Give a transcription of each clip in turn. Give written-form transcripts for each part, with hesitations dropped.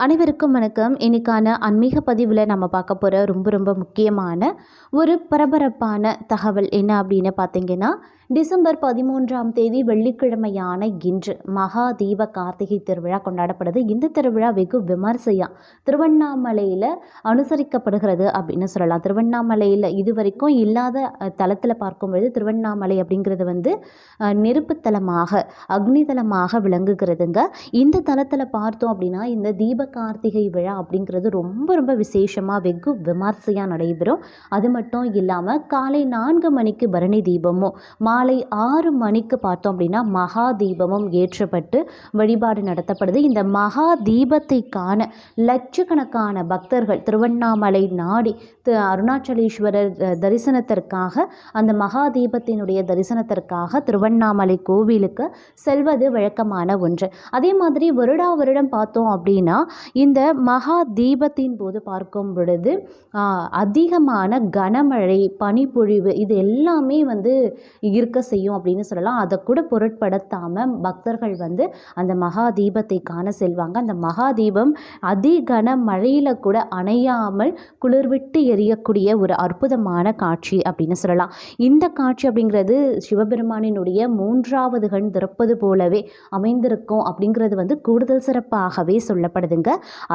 அனைவருக்கும் வணக்கம். இன்னைக்கான ஆன்மீக பதிவில் நம்ம பார்க்க போகிற ரொம்ப முக்கியமான ஒரு பரபரப்பான தகவல் என்ன அப்படின்னு பார்த்தீங்கன்னா, டிசம்பர் 13ஆம் தேதி வெள்ளிக்கிழமையான இன்று மகா தீப கார்த்திகை திருவிழா கொண்டாடப்படுது. இந்த திருவிழா வெகு விமர்சையாக திருவண்ணாமலையில் அனுசரிக்கப்படுகிறது அப்படின்னு சொல்லலாம். திருவண்ணாமலையில் இதுவரைக்கும் இல்லாத தலத்தில் பார்க்கும்பொழுது திருவண்ணாமலை அப்படிங்கிறது வந்து நெருப்புத்தலமாக அக்னிதலமாக விளங்குகிறதுங்க. இந்த தலத்தில் பார்த்தோம் அப்படின்னா இந்த தீப கார்த்திகை விழா அப்படிங்கிறது ரொம்ப விசேஷமாக வெகு விமர்சையாக நடைபெறும். அது மட்டும் இல்லாமல் காலை 4 மணிக்கு பரணி தீபமும் மாலை 6 மணிக்கு பார்த்தோம் அப்படின்னா மகா தீபமும் ஏற்றப்பட்டு வழிபாடு நடத்தப்படுது. இந்த மகா தீபத்தை காண லட்சக்கணக்கான பக்தர்கள் திருவண்ணாமலை நாடி அருணாச்சலேஸ்வரர் தரிசனத்திற்காக அந்த மகா தீபத்தினுடைய தரிசனத்திற்காக திருவண்ணாமலை கோவிலுக்கு செல்வது வழக்கமான ஒன்று. அதே மாதிரி வருடம் பார்த்தோம் அப்படின்னா இந்த மகா தீபத்தின் போது பார்க்கும் பொழுது அதிகமான கனமழை பனிப்பொழிவு இது எல்லாமே வந்து இருக்க செய்யும் அப்படின்னு சொல்லலாம். அதை கூட பொருட்படுத்தாமல் பக்தர்கள் வந்து அந்த மகா தீபத்தை காண செல்வாங்க. அந்த மகா தீபம் அதிகன மழையில் கூட அணையாமல் குளிர்விட்டு எரியக்கூடிய ஒரு அற்புதமான காட்சி அப்படின்னு சொல்லலாம். இந்த காட்சி அப்படிங்கிறது சிவபெருமானினுடைய 3வது கண் திறப்பது போலவே அமைந்திருக்கும் அப்படிங்கிறது வந்து கூடுதல் சிறப்பாகவே சொல்லப்படுதுங்க.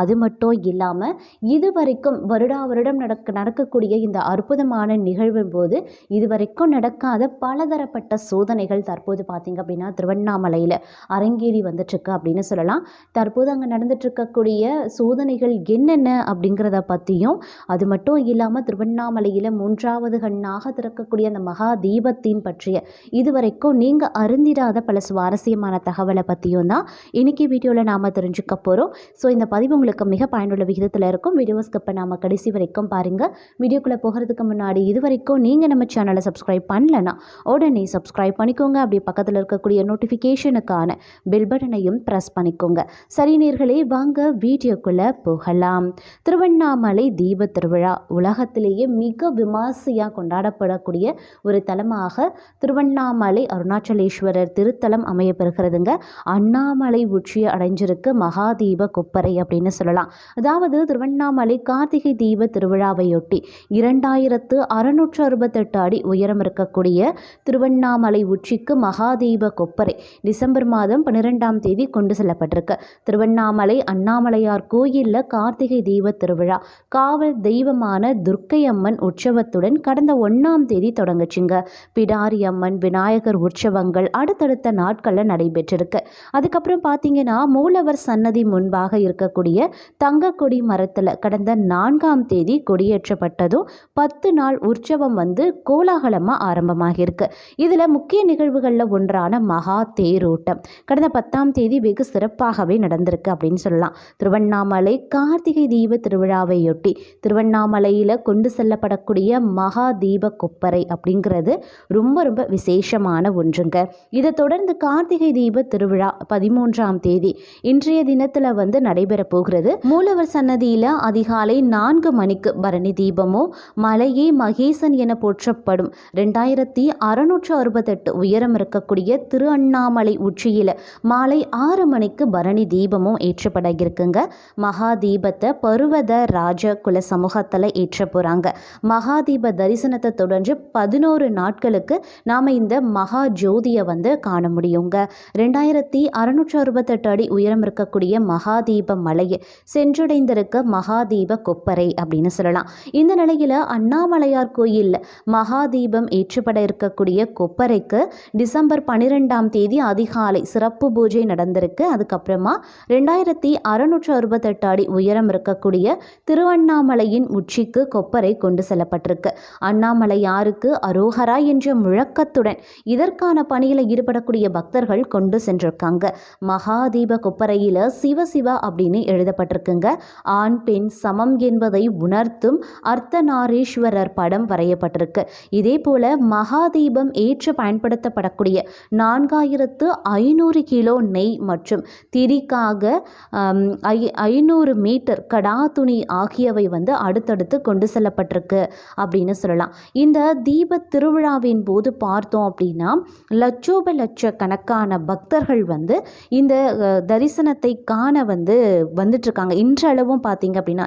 அது மட்டும் இல்லாமல் இதுவரைக்கும் வருடம் நடக்கக்கூடிய இந்த அற்புதமான நிகழ்வின் போது இதுவரைக்கும் நடக்காத பலதரப்பட்ட சோதனைகள் தற்போது பார்த்திங்க அப்படின்னா திருவண்ணாமலையில் அரங்கேறி வந்துட்டுருக்கு அப்படின்னு சொல்லலாம். தற்போது அங்கே நடந்துட்டு இருக்கக்கூடிய சோதனைகள் என்னென்ன அப்படிங்கிறத பற்றியும், அது மட்டும் இல்லாமல் திருவண்ணாமலையில் 3வது கண்ணாக திறக்கக்கூடிய அந்த மகா தீபத்தின் பற்றிய இதுவரைக்கும் நீங்கள் அருந்திடாத பல சுவாரஸ்யமான தகவலை பற்றியும் தான் இன்றைக்கி வீடியோவில் நாம் தெரிஞ்சுக்க போகிறோம். ஸோ இந்த பதிவு உங்களுக்கு மிக பயனுள்ள விகிதத்தில் இருக்கும். வீடியோஸ்க்கு இப்போ நாம் கடைசி வரைக்கும் பாருங்கள். வீடியோக்குள்ளே போகிறதுக்கு முன்னாடி இதுவரைக்கும் நீங்கள் நம்ம சேனலை சப்ஸ்கிரைப் பண்ணலன்னா உடனே சப்ஸ்கிரைப் பண்ணிக்கோங்க. அப்படியே பக்கத்தில் இருக்கக்கூடிய நோட்டிஃபிகேஷனுக்கான பெல் பட்டனையும் ப்ரெஸ் பண்ணிக்கோங்க. சரி நேயர்களே, வாங்க வீடியோக்குள்ளே போகலாம். திருவண்ணாமலை தீப திருவிழா உலகத்திலேயே மிக விமர்சையாக கொண்டாடப்படக்கூடிய ஒரு தலமாக திருவண்ணாமலை அருணாச்சலேஸ்வரர் திருத்தலம் அமையப்பெறுகிறதுங்க. அண்ணாமலை உச்சியை அடைஞ்சிருக்கு மகாதீப கொப்பரை அப்படின்னு சொல்லலாம். அதாவது திருவண்ணாமலை கார்த்திகை தீப திருவிழாவையொட்டி 2668 அடி உயரம் இருக்கக்கூடிய திருவண்ணாமலை உச்சிக்கு மகாதீப கொப்பரை டிசம்பர் மாதம் 12ஆம் தேதி கொண்டு செல்லப்பட்டிருக்கு. திருவண்ணாமலை அண்ணாமலையார் கோயிலில் கார்த்திகை தீப திருவிழா காவல் தெய்வமான துர்க்கை அம்மன் உற்சவத்துடன் கடந்த 1ஆம் தேதி தொடங்குச்சுங்க. பிடாரி அம்மன் விநாயகர் உற்சவங்கள் அடுத்தடுத்த நாட்களில் நடைபெற்றிருக்கு. அதுக்கப்புறம் பார்த்தீங்கன்னா மூலவர் சன்னதி முன்பாக இருக்கக்கூடிய தங்க கொடி மரத்தில் கடந்த 4ஆம் தேதி கொடியேற்றப்பட்டதும் 10 நாள் உற்சவம் வந்து கோலாகலமாக ஆரம்பமாகியிருக்கு. இதில் முக்கிய நிகழ்வுகளில் ஒன்றான மகா தேரோட்டம் கடந்த 10ஆம் தேதி வெகு சிறப்பாகவே நடந்திருக்கு அப்படின்னு சொல்லலாம். திருவண்ணாமலை கார்த்திகை தீப திருவிழாவையொட்டி திருவண்ணாமலையில் கொண்டு செல்லப்படக்கூடிய மகா தீப கொப்பரை அப்படிங்கிறது ரொம்ப விசேஷமான ஒன்றுங்க. இதை தொடர்ந்து கார்த்திகை தீப திருவிழா 13ஆம் தேதி இன்றைய தினத்தில் வந்து நடைபெற போகிறது. மூலவர் சன்னதியில் அதிகாலை 4 மணிக்கு பரணி தீபமோ மலையே மகேசன் என போற்றப்படும் 2668 உயரம் இருக்கக்கூடிய திரு அண்ணாமலை உச்சியில் மாலை 6 மணிக்கு பரணி தீபமும் ஏற்றப்பட இருக்குங்க. மகா தீபத்தை பருவத ராஜ குல சமூகத்தில் ஏற்ற போகிறாங்க. மகா தீப தரிசனத்தை தொடர்ந்து 11 நாட்களுக்கு நாம் இந்த மகா ஜோதியை வந்து காண முடியுங்க. 2668 அடி உயரம் இருக்கக்கூடிய மகாதீப மலையை சென்றடைந்திருக்க மகாதீப கொப்பரை அப்படின்னு சொல்லலாம். இந்த நிலையில் அண்ணாமலையார் கோயிலில் மகாதீபம் ஏற்றப்பட இருக்கக்கூடிய கொப்பரைக்கு டிசம்பர் 12ஆம் தேதி அதிகாலை சிறப்பு பூஜை நடந்திருக்கு. அதுக்கப்புறமா 2668 அடி உயரம் இருக்கக்கூடிய திருவண்ணாமலையின் உச்சிக்கு கொப்பரை கொண்டு செல்லப்பட்டிருக்கு. அண்ணாமலையாருக்கு அரோகரா என்ற முழக்கத்துடன் இதற்கான பணியில் ஈடுபடக்கூடிய பக்தர்கள் கொண்டு சென்றிருக்காங்க. மகாதீப கொப்பரையில் சிவசிவா அப்படின்னு எழுதப்பட்டிருக்குங்க. ஆண் பெண் சமம் என்பதை உணர்த்தும் அர்த்தநாரீஸ்வரர் படம் வரையப்பட்டிருக்கு. இதே போல மகாதீபம் ஏற்ற பயன்படுத்தப்படக்கூடிய 4500 கிலோ நெய் மற்றும் திரிக்காக 500 மீட்டர் கடா துணி ஆகியவை வந்து அடுத்தடுத்து கொண்டு செல்லப்பட்டிருக்கு அப்படின்னு சொல்லலாம். இந்த தீப திருவிழாவின் போது பார்த்தோம் அப்படின்னா லட்சோப லட்ச கணக்கான பக்தர்கள் வந்து இந்த தரிசனத்தை காண வந்து வந்துட்டுருக்காங்க. இன்றளவும் பார்த்தீங்க அப்படின்னா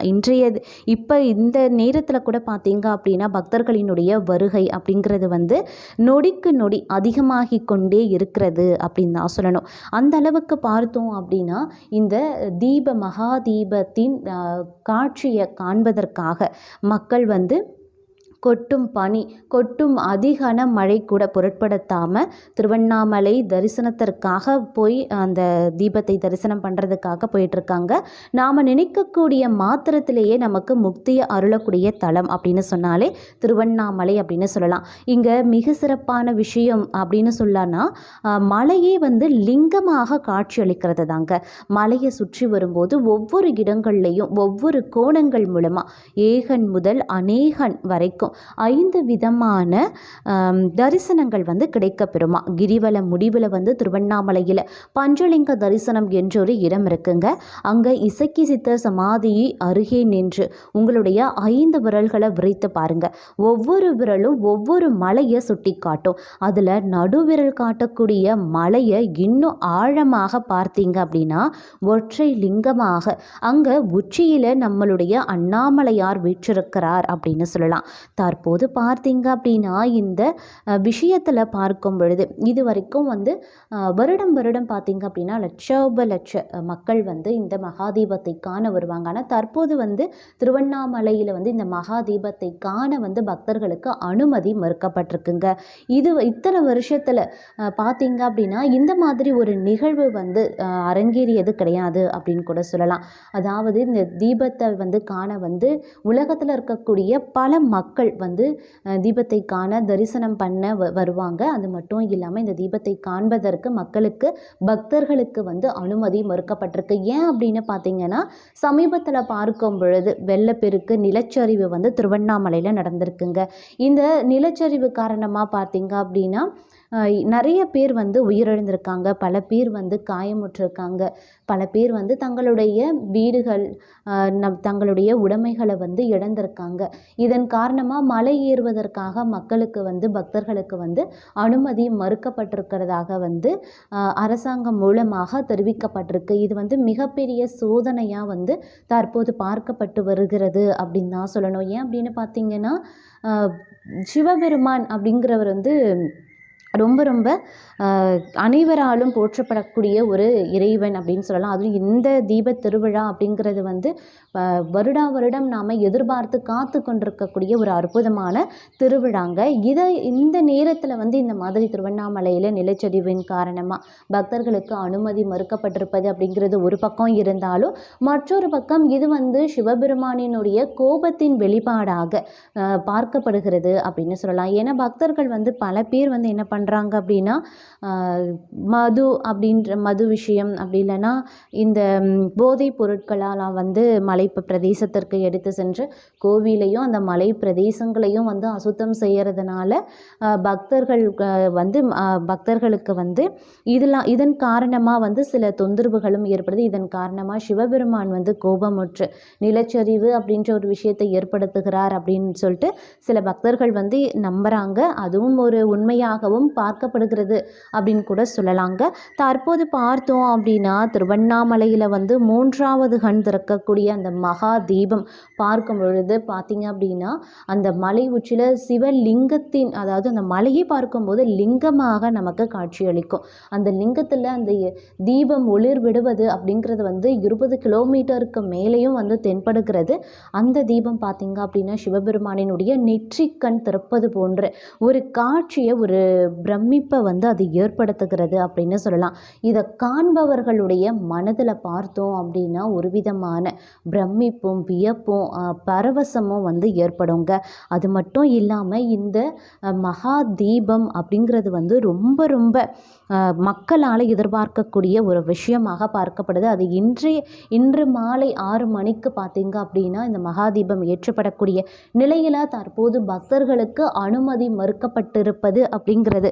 இப்போ இந்த நேரத்தில் கூட பார்த்தீங்க அப்படின்னா பக்தர்களினுடைய வருகை அப்படிங்கிறது வந்து நொடிக்கு நொடி அதிகமாகி கொண்டே இருக்கிறது அப்படின்னு தான் சொல்லணும். அந்த அளவுக்கு பார்த்தோம் அப்படின்னா இந்த மகா தீபத்தின் காட்சியை காண்பதற்காக மக்கள் வந்து கொட்டும் பனி, கொட்டும் அதிகன மழை கூட பொருட்படுத்தாமல் திருவண்ணாமலை தரிசனத்திற்காக போய் அந்த தீபத்தை தரிசனம் பண்ணுறதுக்காக போயிட்டுருக்காங்க. நாம் நினைக்கக்கூடிய மாத்திரத்திலேயே நமக்கு முக்தியை அருளக்கூடிய தலம் அப்படின்னு சொன்னாலே திருவண்ணாமலை அப்படின்னு சொல்லலாம். இங்கே மிக சிறப்பான விஷயம் அப்படின்னு சொல்லனா மலையே வந்து லிங்கமாக காட்சி அளிக்கிறது தாங்க. மலையை சுற்றி வரும்போது ஒவ்வொரு இடங்கள்லையும் ஒவ்வொரு கோணங்கள் மூலமாக ஏகன் முதல் அநேகன் வரைக்கும் 5 விதமான தரிசனங்கள் வந்து கிடைக்கப்பெறுமா. கிரிவல முடிவில் வந்து திருவண்ணாமலையில் பஞ்சலிங்க தரிசனம் என்ற ஒரு இடம் இருக்குங்க. அங்கே இசக்கி சித்தர் சமாதியை அருகே நின்று உங்களுடைய 5 விரல்களை விரைத்து பாருங்க. ஒவ்வொரு விரலும் ஒவ்வொரு மலையை சுட்டி காட்டும். அதில் நடுவிரல் காட்டக்கூடிய மலையை இன்னும் ஆழமாக பார்த்தீங்க அப்படின்னா ஒற்றை லிங்கமாக அங்கே உச்சியில் நம்மளுடைய அண்ணாமலையார் வீற்றிருக்கிறார் அப்படின்னு சொல்லலாம். தற்போது பார்த்தீங்க அப்படின்னா இந்த விஷயத்தில் பார்க்கும் பொழுது இது வரைக்கும் வந்து வருடம் வருடம் பார்த்தீங்க அப்படின்னா லட்ச மக்கள் வந்து இந்த மகாதீபத்தை காண வருவாங்க. ஆனால் தற்போது வந்து திருவண்ணாமலையில் வந்து இந்த மகாதீபத்தை காண வந்து பக்தர்களுக்கு அனுமதி மறுக்கப்பட்டிருக்குங்க. இத்தனை வருஷத்தில் பார்த்தீங்க அப்படின்னா இந்த மாதிரி ஒரு நிகழ்வு வந்து அரங்கேறியது கிடையாது அப்படின்னு கூட சொல்லலாம். அதாவது இந்த தீபத்தை வந்து காண வந்து உலகத்தில் இருக்கக்கூடிய பல மக்கள் வந்து தீபத்தை காண தரிசனம் பண்ண வருவாங்க. அது மட்டும் இல்லாமல் இந்த தீபத்தை காண்பதற்கு பக்தர்களுக்கு வந்து அனுமதி மறுக்கப்பட்டிருக்கு. ஏன் அப்படின்னு பார்த்தீங்கன்னா சமீபத்தில் பார்க்கும் பொழுது வெள்ளப்பெருக்கு நிலச்சரிவு வந்து திருவண்ணாமலையில் நடந்திருக்குங்க. இந்த நிலச்சரிவு காரணமாக பார்த்தீங்க அப்படின்னா நிறைய பேர் வந்து உயிரிழந்திருக்காங்க, பல பேர் வந்து காயமுற்றிருக்காங்க, பல பேர் வந்து தங்களுடைய வீடுகள் தங்களுடைய உடைமைகளை வந்து இழந்திருக்காங்க. இதன் காரணமாக மலை ஏறுவதற்காக பக்தர்களுக்கு வந்து அனுமதி மறுக்கப்பட்டிருக்கிறதாக வந்து அரசாங்கம் மூலமாக தெரிவிக்கப்பட்டிருக்கு. இது வந்து மிகப்பெரிய சோதனையாக வந்து தற்போது பார்க்கப்பட்டு வருகிறது அப்படின்னு தான் சொல்லணும். ஏன் அப்படின்னு பார்த்தீங்கன்னா சிவபெருமான் அப்படிங்கிறவர் வந்து ரொம்ப ரொம்ப அனைவராலும் போற்றப்படக்கூடிய ஒரு இறைவன் அப்படின்னு சொல்லலாம். அதுவும் இந்த தீப திருவிழா அப்படிங்கிறது வந்து வருடம் நாம் எதிர்பார்த்து காத்து கொண்டிருக்கக்கூடிய ஒரு அற்புதமான திருவிழாங்க. இந்த நேரத்தில் வந்து இந்த மாதிரி திருவண்ணாமலையில் நிலச்சரிவின் காரணமாக பக்தர்களுக்கு அனுமதி மறுக்கப்பட்டிருப்பது அப்படிங்கிறது ஒரு பக்கம் இருந்தாலும் மற்றொரு பக்கம் இது வந்து சிவபெருமானினுடைய கோபத்தின் வெளிப்பாடாக பார்க்கப்படுகிறது அப்படின்னு சொல்லலாம். ஏன்னா பக்தர்கள் வந்து பல பேர் வந்து என்ன பண்ணுறாங்க அப்படின்னா மது விஷயம் அப்படி இல்லைன்னா இந்த போதைப் பொருட்களால் வந்து மலை பிரதேசத்திற்கு எடுத்து சென்று கோவிலையும் அந்த மலை பிரதேசங்களையும் வந்து அசுத்தம் செய்யறதுனால பக்தர்களுக்கு வந்து இதன் காரணமாக வந்து சில தொந்தரவுகளும் ஏற்படுது. இதன் காரணமாக சிவபெருமான் வந்து கோபமுற்று நிலச்சரிவு அப்படின்ற ஒரு விஷயத்தை ஏற்படுத்துகிறார் அப்படின்னு சொல்லிட்டு சில பக்தர்கள் வந்து நம்புகிறாங்க. அதுவும் ஒரு உண்மையாகவும் பார்க்கப்படுகிறது அப்படின்னு கூட சொல்லலாங்க. தற்போது பார்த்தோம் அப்படின்னா திருவண்ணாமலையில் வந்து 3வது கண் திறக்கக்கூடிய அந்த மகா தீபம் பார்க்கும் பொழுது பார்த்தீங்க அப்படின்னா அந்த மலை உச்சியில் சிவலிங்கத்தின் அதாவது அந்த மலையை பார்க்கும்போது லிங்கமாக நமக்கு காட்சியளிக்கும். அந்த லிங்கத்தில் அந்த தீபம் ஒளிர் விடுவது அப்படிங்கிறது வந்து 20 கிலோமீட்டருக்கு மேலேயும் வந்து தென்படுகிறது. அந்த தீபம் பார்த்தீங்க அப்படின்னா சிவபெருமானினுடைய நெற்றிக்கண் திறப்பது போன்ற ஒரு காட்சியை ஒரு பிரமிப்பை வந்து அது ஏற்படுத்துகிறது அப்படின்னு சொல்லலாம். இதை காண்பவர்களுடைய மனதில் பார்த்தோம் அப்படின்னா ஒரு விதமான பிரமிப்பும் வியப்பும் பரவசமும் வந்து ஏற்படுங்க. அது மட்டும் இல்லாமல் இந்த மகா தீபம் அப்படிங்கிறது வந்து ரொம்ப ரொம்ப மக்களால் எதிர்பார்க்கக்கூடிய ஒரு விஷயமாக பார்க்கப்படுது. அது இன்று மாலை 6 மணிக்கு பார்த்தீங்க அப்படின்னா இந்த மகாதீபம் ஏற்றப்படக்கூடிய நிலையில் தற்போது பக்தர்களுக்கு அனுமதி மறுக்கப்பட்டிருப்பது அப்படிங்கிறது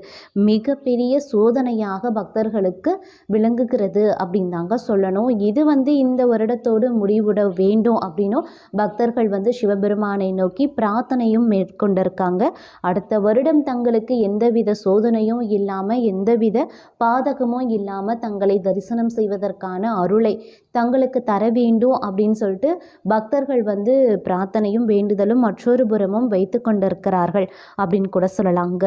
மிகப்பெரிய சோதனையாக பக்தர்களுக்கு விளங்குகிறது அப்படின்னு தாங்க சொல்லணும். இது இந்த வருடத்தோடு முடிவுட வேண்டும் அப்படின்னும் பக்தர்கள் சிவபெருமானை நோக்கி பிரார்த்தனையும் மேற்கொண்டிருக்காங்க. அடுத்த வருடம் தங்களுக்கு எந்தவித சோதனையும் இல்லாமல் எந்தவித பாதகமும் இல்லாமல் தங்களை தரிசனம் செய்வதற்கான அருளை தங்களுக்கு தர வேண்டும் அப்படின்னு சொல்லிட்டு பக்தர்கள் பிரார்த்தனையும் வேண்டுதலும் மற்றொரு புறமும் வைத்து கொண்டிருக்கிறார்கள் அப்படின்னு கூட சொல்லலாங்க.